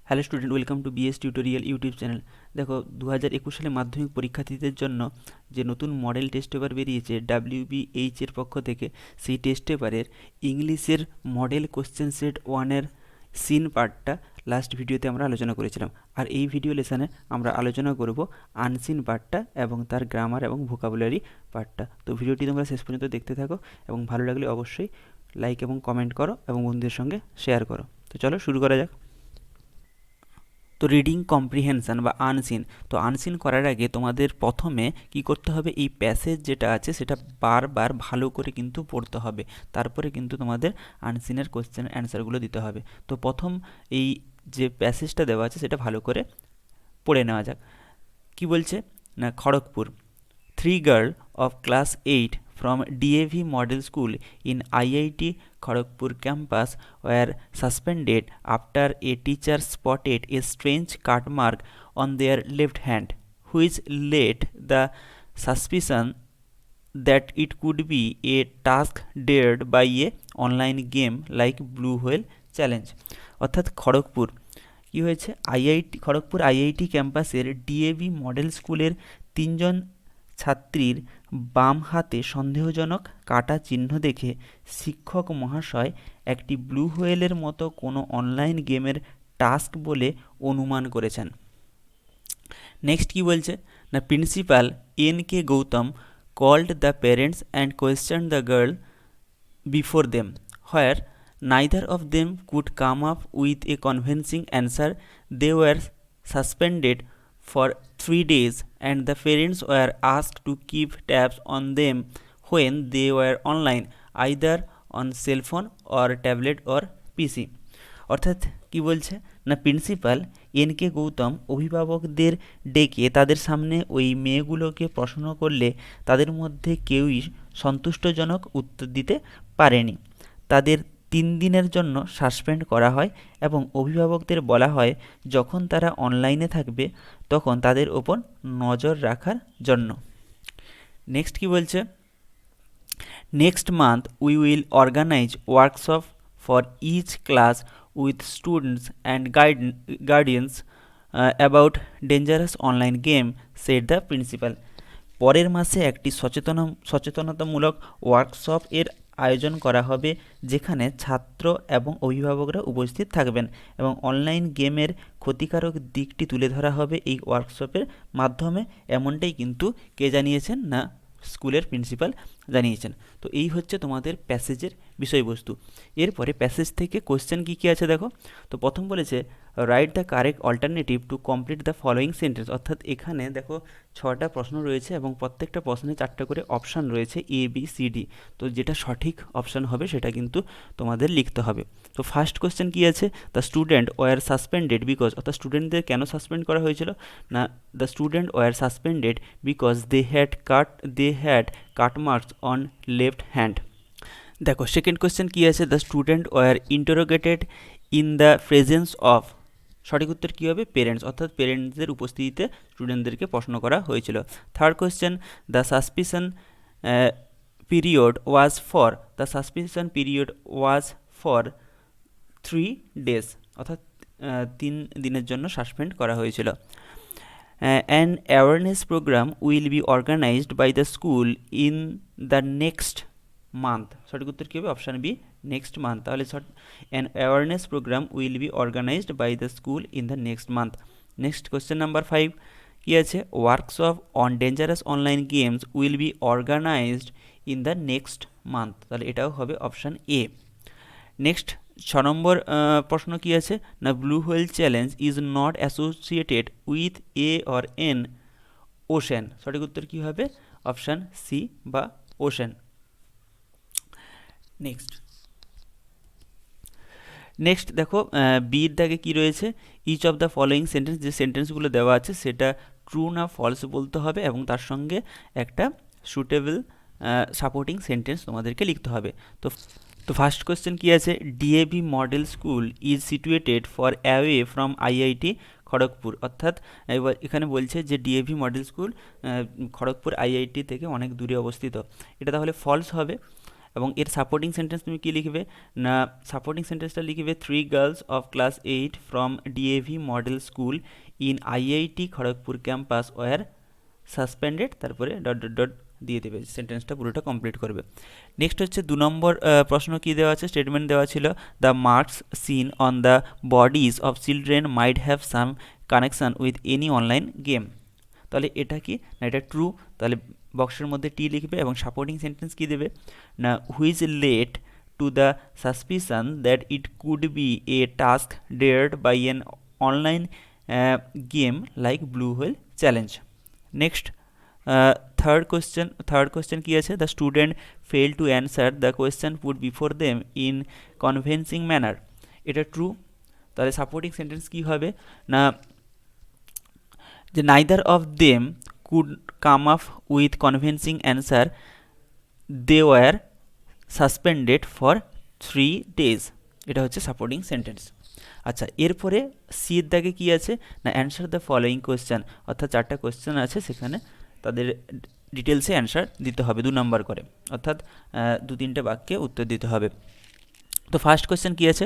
Hello student, welcome to BS tutorial YouTube channel. দেখো 2021 সালে মাধ্যমিক পরীক্ষার্থীদের জন্য যে নতুন মডেল টেস্ট পেপার বেরিয়েছে WBH এর পক্ষ থেকে, সেই টেস্ট পেপারের ইংলিশের মডেল কোশ্চেন সেট 1-এর সিন পার্টটা লাস্ট ভিডিওতে আমরা আলোচনা করেছিলাম। আর এই ভিডিও লেসনে আমরা আলোচনা করব আনসিন পার্টটা এবং তার গ্রামার এবং ভোকাবুলারি পার্টটা। তো ভিডিওটি তোমরা শেষ পর্যন্ত দেখতে থাকো এবং ভালো লাগলে অবশ্যই লাইক এবং কমেন্ট করো এবং বন্ধুদের সঙ্গে শেয়ার করো। তো চলো শুরু করা যাক। তো রিডিং কম্প্রিহেনশান বা আনসিন, তো আনসিন করার আগে তোমাদের প্রথমে কি করতে হবে, এই প্যাসেজ যেটা আছে সেটা বারবার ভালো করে কিন্তু পড়তে হবে, তারপরে কিন্তু তোমাদের আনসিনের কোশ্চেন অ্যান্সারগুলো দিতে হবে। তো প্রথম এই যে প্যাসেজটা দেওয়া আছে সেটা ভালো করে পড়ে নেওয়া যাক। কি বলছে না, Kharagpur, 3 girls of class 8 from DAV Model School in IIT Kharagpur campus were suspended after a teacher spotted a strange cut mark on their left hand, which led the suspicion that it could be a task dared by a online game like Blue Whale Challenge। অর্থাৎ খড়গপুর কি হয়েছে, Kharagpur IIT ক্যাম্পাসের DAV model স্কুলের 3জন ছাত্রীর বাম হাতে সন্দেহজনক কাটা চিহ্ন দেখে শিক্ষক মহাশয় একটি ব্লু হোয়েলের মতো কোনো অনলাইন গেমের টাস্ক বলে অনুমান করেছেন। নেক্সট কি বলছে না, principal N.K. Gautam called the parents and questioned the girl before them, where neither of them could come up with a convincing answer. They were suspended for 3 days and the parents were asked to keep tabs on them when they were online, either on cell phone or tablet or PC। অর্থাৎ কি বলছে না, principal N.K. Gautam অভিভাবকদের ডেকে তাদের সামনে ওই মেয়েগুলোকে প্রশ্ন করলে তাদের মধ্যে কেউই সন্তুষ্টজনক উত্তর দিতে পারেনি। তাদের 3 দিনের জন্য সাসপেন্ড করা হয় এবং অভিভাবকদের বলা হয় যখন তারা অনলাইনে থাকবে তখন তাদের ওপর নজর রাখার জন্য। নেক্সট কি বলছে, next month we will organize workshop for each class with students and guardians about dangerous online game, said the principal। পরের মাসে একটি সচেতনতামূলক ওয়ার্কশপ এর আয়োজন করা হবে যেখানে ছাত্র এবং অভিভাবকরা উপস্থিত থাকবেন এবং অনলাইন গেমের ক্ষতিকারক দিকটি তুলে ধরা হবে এই ওয়ার্কশপের মাধ্যমে। এমনটাই কিন্তু কে জানিয়েছেন না, স্কুলের প্রিন্সিপাল জানিয়েছেন। তো এই হচ্ছে তোমাদের প্যাসেজের বিষয়বস্তু। এরপরে প্যাসেজ থেকে কোশ্চেন কী কী আছে দেখো। তো প্রথম বলেছে right the correct alternative to complete the following sentence. অর্থাৎ এখানে দেখো 6টা প্রশ্ন রয়েছে এবং প্রত্যেকটা প্রশ্নে 4টা করে অপশান রয়েছে ABCD। তো যেটা সঠিক অপশান হবে সেটা কিন্তু তোমাদের লিখতে হবে। তো ফার্স্ট কোশ্চেন কী আছে, the student were suspended because, অর্থাৎ স্টুডেন্টদের কেন সাসপেন্ড করা হয়েছিল না, the student were suspended because they had cut marks on left hand. দেখো সেকেন্ড কোশ্চেন কী আছে, the student were interrogated in the presence of, সঠিক উত্তর কী হবে, পেরেন্টস, অর্থাৎ পেরেন্টসদের উপস্থিতিতে স্টুডেন্টদেরকে প্রশ্ন করা হয়েছিল। Third question, the suspicion period was for, the suspicion period was for 3 days, অর্থাৎ 3 দিনের জন্য সাসপেন্ড করা হয়েছিল। An awareness program will be organized by the school in the next month, সঠিক উত্তর কী হবে, অপশান বি, নেক্সট মান্থ। তাহলে an awareness program will be organized by the school in the next month। Next question number 5 কী আছে, workshop on dangerous online games will be organized in the next month, তাহলে এটাও হবে option A. Next 6 নম্বর প্রশ্ন কী আছে না, blue whale challenge is not associated with a or an ocean, সঠিক উত্তর কী হবে, অপশান সি বা ওশেন। নেক্সট দেখো বির দাগে কী রয়েছে, each of the following sentence, যে সেন্টেন্সগুলো দেওয়া আছে সেটা ট্রু না ফলস বলতে হবে এবং তার সঙ্গে একটা সুটেবল সাপোর্টিং সেন্টেন্স তোমাদেরকে লিখতে হবে। তো ফার্স্ট কোশ্চেন কী আছে, DAV model school is situated for away from IIT Kharagpur, অর্থাৎ এবার এখানে বলছে যে DAV model school Kharagpur IIT থেকে অনেক দূরে অবস্থিত। এটা তাহলে ফলস হবে। এবং এর সাপোর্টিং সেন্টেন্স তুমি কি লিখবে না, সাপোর্টিং সেন্টেন্সটা লিখবে 3 girls of class 8 from DAV model school in IIT Kharagpur campus were suspended, তারপরে ডট ডট ডট দিয়ে দেবে, সেন্টেন্সটা পুরোটা কমপ্লিট করবে। নেক্সট হচ্ছে 2 নম্বর প্রশ্ন কি দেওয়া আছে, স্টেটমেন্ট দেওয়া ছিল the marks seen on the bodies of children might have some connection with any online game. তাহলে এটা কি না, এটা ট্রু, তাহলে বক্সের মধ্যে টি লিখবে এবং সাপোর্টিং সেন্টেন্স কি দেবে না, which led to the suspicion that it could be a task dared by an online game like blue whale challenge. Next third question কি আছে, the student fail to answer the question put before them in convincing manner, এটা true, তাহলে supporting sentence কি হবে না, যে neither of them could come up with convincing answer they were suspended for 3 days, এটা হচ্ছে সাপোর্টিং সেন্টেন্স। আচ্ছা, এরপরে সির দাগে কী আছে না, অ্যান্সার দ্য ফলোয়িং কোয়েশ্চেন, অর্থাৎ 4টা কোয়েশ্চেন আছে, সেখানে তাদের ডিটেলসে অ্যান্সার দিতে হবে 2 নম্বর করে, অর্থাৎ 2-3টে বাক্যে উত্তর দিতে হবে। তো ফার্স্ট কোয়েশ্চেন কী আছে,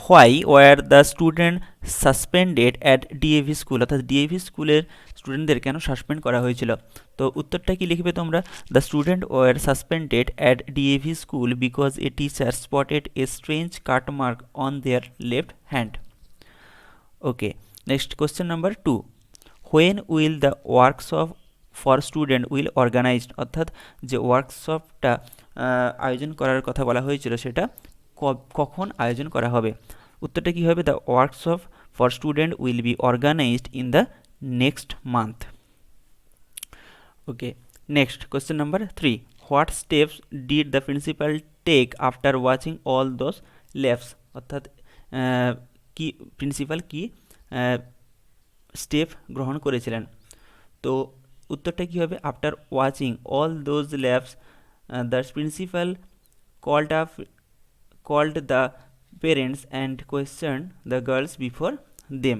why were the student suspended at DAV school, অর্থাৎ ডিএভি স্কুলের স্টুডেন্টদের কেন সাসপেন্ড করা হয়েছিল। তো উত্তরটা কি লিখবে তোমরা, the student were suspended at DAV school because a teacher spotted a strange cut mark on their left hand. Okay, next question number 2, when will the workshop for student will organized, অর্থাৎ যে ওয়ার্কশপটা আয়োজন করার কথা বলা হয়েছিল সেটা কখন আয়োজন করা হবে। উত্তরটা কী হবে, the workshop for student will be organized in the next month. Okay, next question number 3, what steps did the principal take after watching all those labs, অর্থাৎ কি প্রিন্সিপাল কি স্টেপ গ্রহণ করেছিলেন। তো উত্তরটা কী হবে, after watching all those labs the principal called the parents and questioned the girls before them।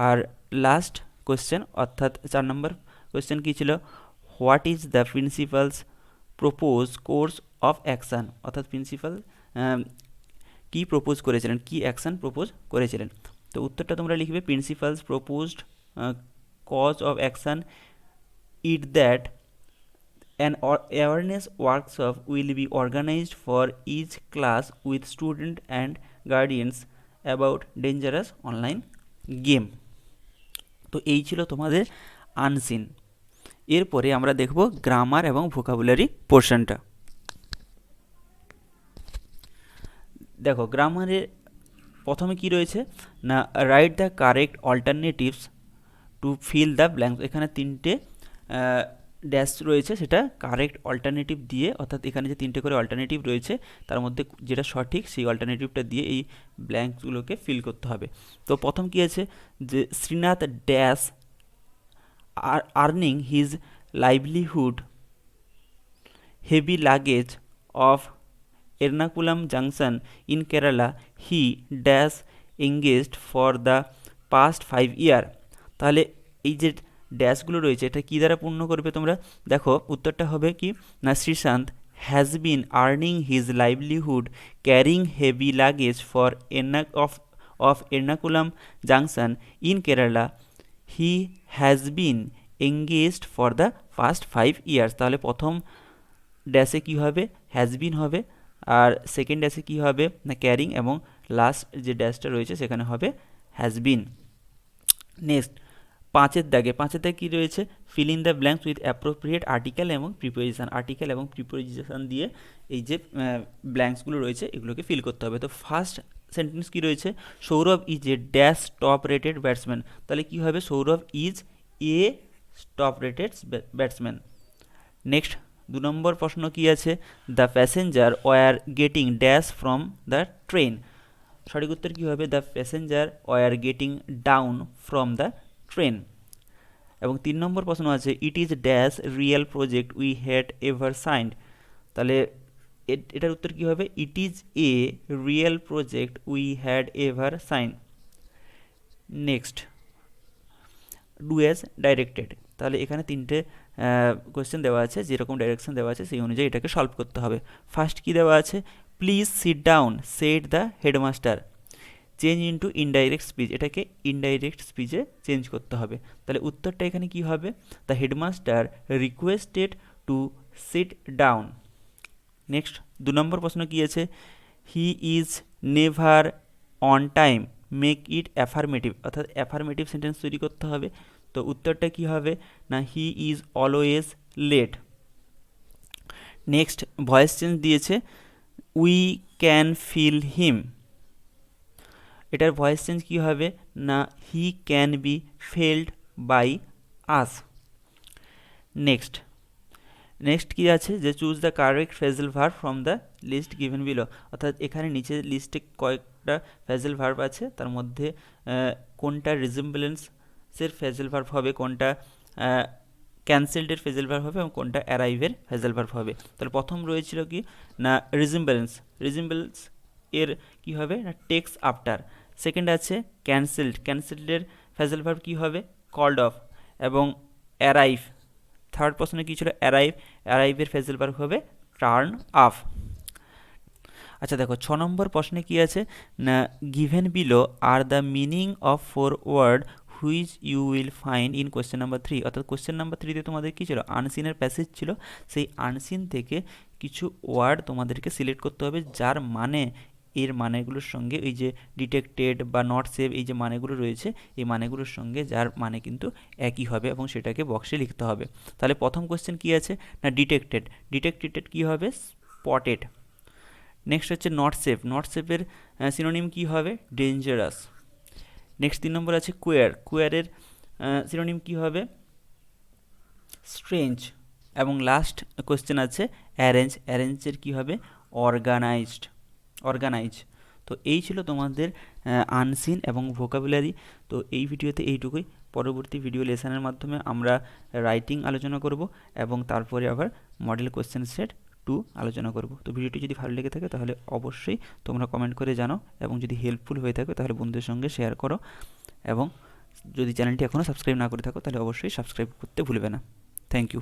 আর লাস্ট কোয়েশ্চেন অর্থাৎ 4 নম্বর কোয়েশ্চেন কী ছিল, what is the principal's propose course of action, অর্থাৎ প্রিন্সিপাল কী প্রপোজ করেছিলেন, কী অ্যাকশান প্রপোজ করেছিলেন। তো উত্তরটা তোমরা লিখবে, principal's proposed cause of action it that an awareness workshop will be organized for each class with students and guardians about dangerous online game। তো এই ছিল তোমাদের আনসিন। এরপরে আমরা দেখব গ্রামার এবং ভোকাবুলারি পোর্শনটা। দেখো, গ্রামারে প্রথমে কি রয়েছে না, write the correct alternatives to fill the blanks, এখানে 3টে ড্যাশ রয়েছে, সেটা কারেক্ট অল্টারনেটিভ দিয়ে, অর্থাৎ এখানে যে 3টে করে অল্টারনেটিভ রয়েছে তার মধ্যে যেটা সঠিক সেই অল্টারনেটিভটা দিয়ে এই ব্ল্যাঙ্কসগুলোকে ফিল করতে হবে। তো প্রথম কী আছে, যে Srinath dash earning his livelihood heavy luggage of Ernakulam junction in Kerala he dash engaged for the past 5 years। তাহলে এই যে ড্যাশগুলো রয়েছে এটা কী দ্বারা পূর্ণ করবে তোমরা, দেখো উত্তরটা হবে কি না, Sreesanth has been earning his livelihood carrying heavy luggage for of Ernakulam junction in Kerala he has been engaged for the past 5 years। তাহলে প্রথম ড্যাশে কী হবে, হ্যাজ বিন হবে, আর সেকেন্ড ড্যাশে কী হবে না, ক্যারিং, এবং লাস্ট যে ড্যাশটা রয়েছে সেখানে হবে হ্যাজ বিন। নেক্সট 5-এর দাগে কী রয়েছে, fill in the blanks with appropriate article এবং প্রিপোজিশন, আর্টিকেল এবং প্রিপোজিশন দিয়ে এই যে ব্ল্যাঙ্কসগুলো রয়েছে এগুলোকে ফিল করতে হবে। তো ফার্স্ট সেন্টেন্স কী রয়েছে, Sourav is a dash top rated batsman, তাহলে কী হবে, Sourav is a top rated batsman. Next 2 number প্রশ্ন কী আছে, the passenger were getting dash from the train, সঠিক উত্তর কী হবে, the passenger were getting down from the train. এবং 3 নম্বর প্রশ্ন আছে, it is dash real project we had ever signed, তাহলে এটার উত্তর কী হবে, it is a real project we had ever sign. Next, do as directed, তাহলে এখানে তিনটে কোয়েশ্চেন দেওয়া আছে, যেরকম ডাইরেকশন দেওয়া আছে সেই অনুযায়ী এটাকে সলভ করতে হবে। ফার্স্ট কি দেওয়া আছে, please sit down said the headmaster, change into indirect speech, এটাকে ইনডাইরেক্ট স্পিচে চেঞ্জ করতে হবে। তাহলে উত্তরটা এখানে কি হবে, the headmaster requested to sit down. Next 2 number প্রশ্ন কি আছে, he is never on time, make it affirmative, অর্থাৎ অ্যাফার্মেটিভ সেন্টেন্স তৈরি করতে হবে। তো উত্তরটা কি হবে না, he is always late. Next voice change দিয়েছে, উই ক্যান ফিল হিম, এটার ভয়েস চেঞ্জ কি হবে না, he can be felt by us. Next কি আছে, যে choose the correct phrasal verb from the list given below, অর্থাৎ এখানে নিচের লিস্টে কয়েকটা ফ্রেজাল ভার্ব আছে, তার মধ্যে কোনটা রিজেম্বলেন্সের ফ্রেজাল ভার্ব হবে, কোনটা ক্যান্সেলডের ফ্রেজাল ভার্ব হবে এবং কোনটা অ্যারাইভের ফ্রেজাল ভার্ব হবে। তাহলে প্রথম রয়েছিল কি না, রিজেম্বলেন্স এর কি হবে না, টেক্স আফটার। সেকেন্ড আছে ক্যান্সেলডের ফ্রেজাল ভার্ব কি হবে, কল্ড অফ। এবং অ্যারাইভ, থার্ড প্রশ্নে কী ছিল, অ্যারাইভের ফ্রেজাল ভার্ব হবে টার্ন আপ। আচ্ছা দেখো 6 নম্বর প্রশ্নে কি আছে না, given below are the meaning of 4 word which you will find in question number 3, অর্থাৎ কোয়েশ্চেন নাম্বার 3তে তোমাদের কী ছিল, আনসিনের প্যাসেজ ছিল, সেই আনসিন থেকে কিছু ওয়ার্ড তোমাদেরকে সিলেক্ট করতে হবে যার মানে এর মানেগুলোর সঙ্গে এই যে ডিটেক্টেড বা নট সেভ এই যে মানেগুলো রয়েছে এই মানেগুলোর সঙ্গে যার মানে কিন্তু একই হবে এবং সেটাকে বক্সে লিখতে হবে। তাহলে প্রথম কোশ্চেন কি আছে না, ডিটেক্টেড কি হবে, স্পটেড। নেক্সট হচ্ছে নট সেভের সিনোনিম কি হবে, ডেঞ্জারাস। নেক্সট 3 নম্বর আছে কোয়ারের সিনোনিম কি হবে, স্ট্রেঞ্জ। এবং লাস্ট কোশ্চেন আছে অ্যারেঞ্জের কি হবে, অর্গানাইজ। তো এই ছিল তোমাদের আনসিন এবং ভোকাবুলারি। তো এই ভিডিওতে এইটুকুই, পরবর্তী ভিডিও লেসনের মাধ্যমে আমরা রাইটিং আলোচনা করব এবং তারপরে আবার মডেল কোশ্চেন সেট 2 আলোচনা করব। তো ভিডিওটি যদি ভালো লেগে থাকে তাহলে অবশ্যই তোমরা কমেন্ট করে জানাও এবং যদি হেল্পফুল হয়ে থাকে তাহলে বন্ধুদের সঙ্গে শেয়ার করো এবং যদি চ্যানেলটি এখনও সাবস্ক্রাইব না করে থাকো তাহলে অবশ্যই সাবস্ক্রাইব করতে ভুলবে না। Thank you.